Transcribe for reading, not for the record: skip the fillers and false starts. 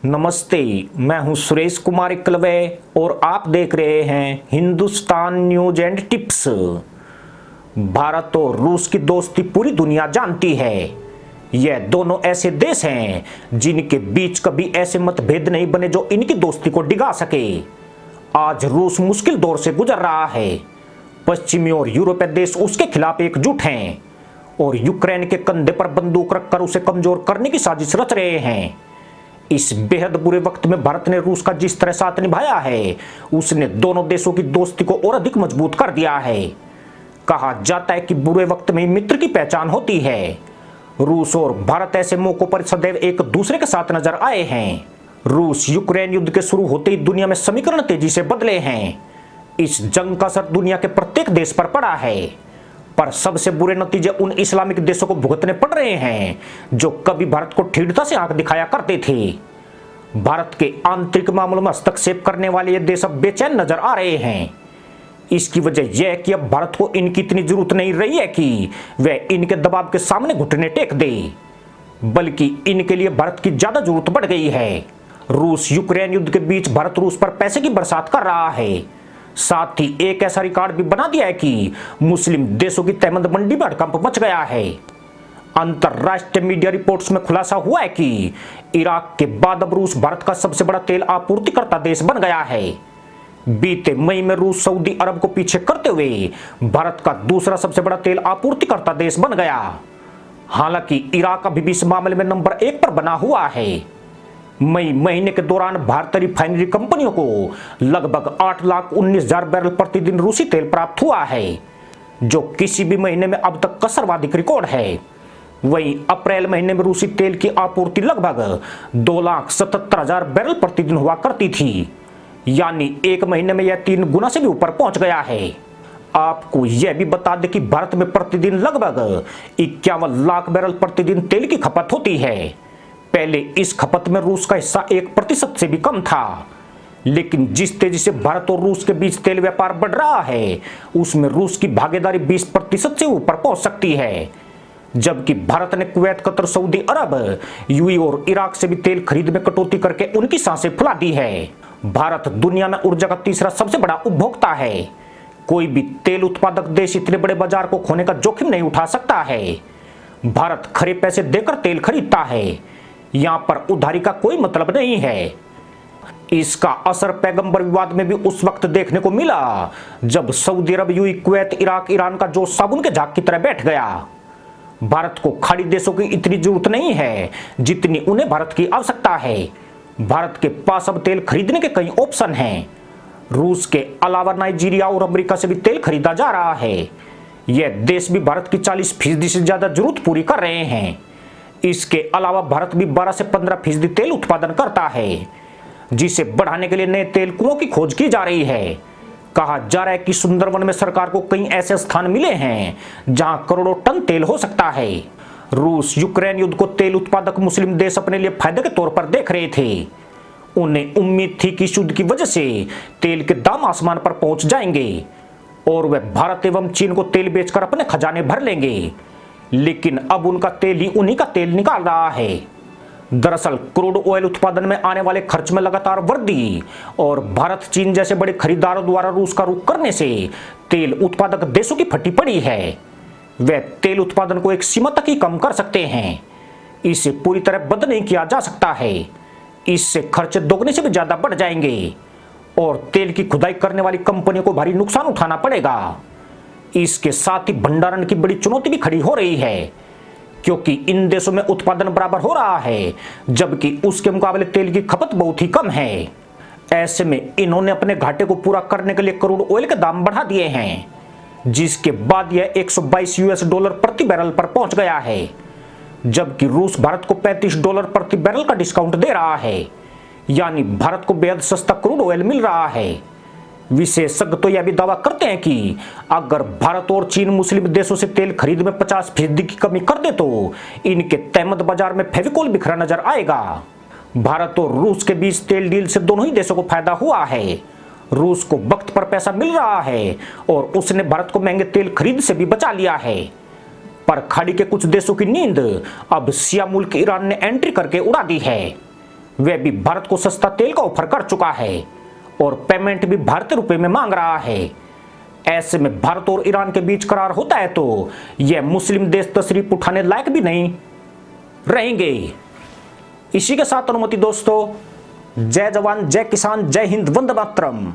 नमस्ते, मैं हूं सुरेश कुमार इकलवे और आप देख रहे हैं Hindustan news and tips. Bharat और रूस की दोस्ती पूरी दुनिया जानती है। यह दोनों ऐसे देश हैं जिनके बीच कभी ऐसे मतभेद नहीं बने जो इनकी दोस्ती को डिगा सके। आज रूस मुश्किल दौर से गुजर रहा है। पश्चिमी और यूरोपीय देश उसके खिलाफ एकजुट हैं और यूक्रेन के कंधे पर बंदूक रखकर उसे कमजोर करने की साजिश रच रहे हैं। इस बेहद बुरे वक्त में भारत ने रूस का जिस तरह साथ निभाया है, उसने दोनों देशों की दोस्ती को और अधिक मजबूत कर दिया है। कहा जाता है कि बुरे वक्त में मित्र की पहचान होती है। रूस और भारत ऐसे मौकों पर सदैव एक दूसरे के साथ नजर आए हैं। रूस यूक्रेन युद्ध के शुरू होते ही दुनिया में समीकरण तेजी से बदले हैं। इस जंग का असर दुनिया के प्रत्येक देश पर पड़ा है, पर सबसे बुरे नतीजे उन इस्लामिक देशों को भुगतने पड़ रहे हैं जो कभी भारत को ठीठता से आंख दिखाया करते थे। भारत के आंतरिक मामलों में हस्तक्षेप करने वाले ये देश अब बेचैन नजर आ रहे हैं। इसकी वजह यह है कि अब भारत को इनकी इतनी जरूरत नहीं रही है कि वह इनके दबाव के सामने घुटने टेक दे, बल्कि इनके लिए भारत की ज्यादा जरूरत बढ़ गई है। रूस यूक्रेन युद्ध के बीच भारत रूस पर पैसे की बरसात कर रहा है। साथ ही एक ऐसा रिकॉर्ड भी बना दिया है कि मुस्लिम देशों की तहमंद मंडी में हड़कंप मच गया है। अंतरराष्ट्रीय मीडिया रिपोर्ट्स में खुलासा हुआ है कि इराक के बाद अब रूस भारत का सबसे बड़ा तेल आपूर्तिकर्ता देश बन गया है। बीते मई में रूस सऊदी अरब को पीछे करते हुए भारत का दूसरा सबसे बड़ा तेल आपूर्तिकर्ता देश बन गया। हालांकि इराक अभी भी इस मामले में नंबर 1 पर बना हुआ है। मई महीने के दौरान भारतीय रिफाइनरी कंपनियों को लगभग 8,19,000 बैरल प्रतिदिन रूसी तेल प्राप्त हुआ है, जो किसी भी महीने में अब तक का सर्वाधिक रिकॉर्ड है। वहीं अप्रैल महीने में रूसी तेल की आपूर्ति लगभग 2,77,000 बैरल प्रतिदिन हुआ करती थी, यानी एक महीने में यह 3 गुना से भी ऊपर पहुंच गया है। आपको यह भी बता दें कि भारत में प्रतिदिन लगभग 51 लाख बैरल प्रतिदिन तेल की खपत होती है। पहले इस खपत में रूस का हिस्सा 1% से भी कम था, लेकिन जिस तेजी से भारत और रूस के बीच तेल व्यापार बढ़ रहा है, उसमें रूस की भागीदारी 20% से ऊपर पहुंच सकती है। जबकि भारत ने कुवैत, कतर, सऊदी अरब, यूएई और इराक से भी तेल खरीद में कटौती करके उनकी सांसें फुला दी है। भारत दुनिया में ऊर्जा का तीसरा सबसे बड़ा उपभोक्ता है। कोई भी तेल उत्पादक देश इतने बड़े बाजार को खोने का जोखिम नहीं उठा सकता है। भारत खरे पैसे देकर तेल खरीदता है। यहां पर उधारी का कोई मतलब नहीं है। इसका असर पैगंबर विवाद में भी उस वक्त देखने को मिला जब सऊदी अरब, यूएई, कुवैत, इराक, ईरान का जोश साबुन के झाग की तरह बैठ गया। भारत को खाड़ी देशों की इतनी जरूरत नहीं है जितनी उन्हें भारत की आवश्यकता है। भारत के पास अब तेल खरीदने के कई ऑप्शन हैं। रूस के अलावा नाइजीरिया और अमेरिका से भी तेल खरीदा जा रहा है। यह देश भी भारत की 40% से ज्यादा जरूरत पूरी कर रहे हैं। इसके अलावा भारत भी 12 से 15% तेल उत्पादन करता है, जिसे बढ़ाने के लिए नए तेल कुओं की खोज की जा रही है। कहा जा रहा है कि सुंदरवन में सरकार को कई ऐसे स्थान मिले हैं जहां करोड़ों टन तेल हो सकता है। रूस यूक्रेन युद्ध को तेल उत्पादक मुस्लिम देश अपने लिए फायदे के तौर पर देख रहे थे। उन्हें उम्मीद थी कि इस युद्ध की वजह से तेल के दाम आसमान पर पहुंच जाएंगे और वे भारत एवं चीन को तेल बेचकर अपने खजाने भर लेंगे, लेकिन अब उनका तेल ही उन्हीं का तेल निकाल रहा है। दरअसल क्रूड ऑयल उत्पादन में आने वाले खर्च में लगातार वृद्धि और भारत, चीन जैसे बड़े खरीदारों द्वारा रूस का रुख करने से तेल उत्पादक देशों की फटी पड़ी है। वे तेल उत्पादन को एक सीमा तक ही कम कर सकते हैं। इसे पूरी तरह बंद नहीं किया जा सकता है। इससे खर्च दोगुने से भी ज्यादा बढ़ जाएंगे और तेल की खुदाई करने वाली कंपनियों को भारी नुकसान उठाना पड़ेगा। इसके साथ ही भंडारण की बड़ी चुनौती भी खड़ी हो रही है, क्योंकि इन देशों में उत्पादन बराबर हो रहा है जबकि उसके मुकाबले तेल की खपत बहुत ही कम है। ऐसे में इन्होंने अपने घाटे को पूरा करने के लिए क्रूड ऑयल के दाम बढ़ा दिए हैं, जिसके बाद यह $122 प्रति बैरल पर पहुंच गया है, जबकि रूस भारत को $35 प्रति बैरल का डिस्काउंट दे रहा है, यानी भारत को बेहद सस्ता क्रूड ऑयल मिल रहा है। विशेषज्ञ तो यह भी दावा करते हैं कि अगर भारत और चीन मुस्लिम देशों से तेल खरीद में 50% की कमी कर दे तो इनके तहमद बाजार में फेविकोल बिखरा नजर आएगा। भारत और रूस के बीच तेल डील से दोनों ही देशों को फायदा हुआ है। रूस को वक्त पर पैसा मिल रहा है और उसने भारत को महंगे तेल खरीद से भी बचा लिया है। पर खाड़ी के कुछ देशों की नींद अब शिया मुल्क ईरान ने एंट्री करके उड़ा दी है। वह भी भारत को सस्ता तेल का ऑफर कर चुका है और पेमेंट भी भारतीय रुपए में मांग रहा है। ऐसे में भारत और ईरान के बीच करार होता है तो यह मुस्लिम देश तशरीफ उठाने लायक भी नहीं रहेंगे। इसी के साथ अनुमति दोस्तों, जय जवान जय किसान जय हिंद वंदे मातरम।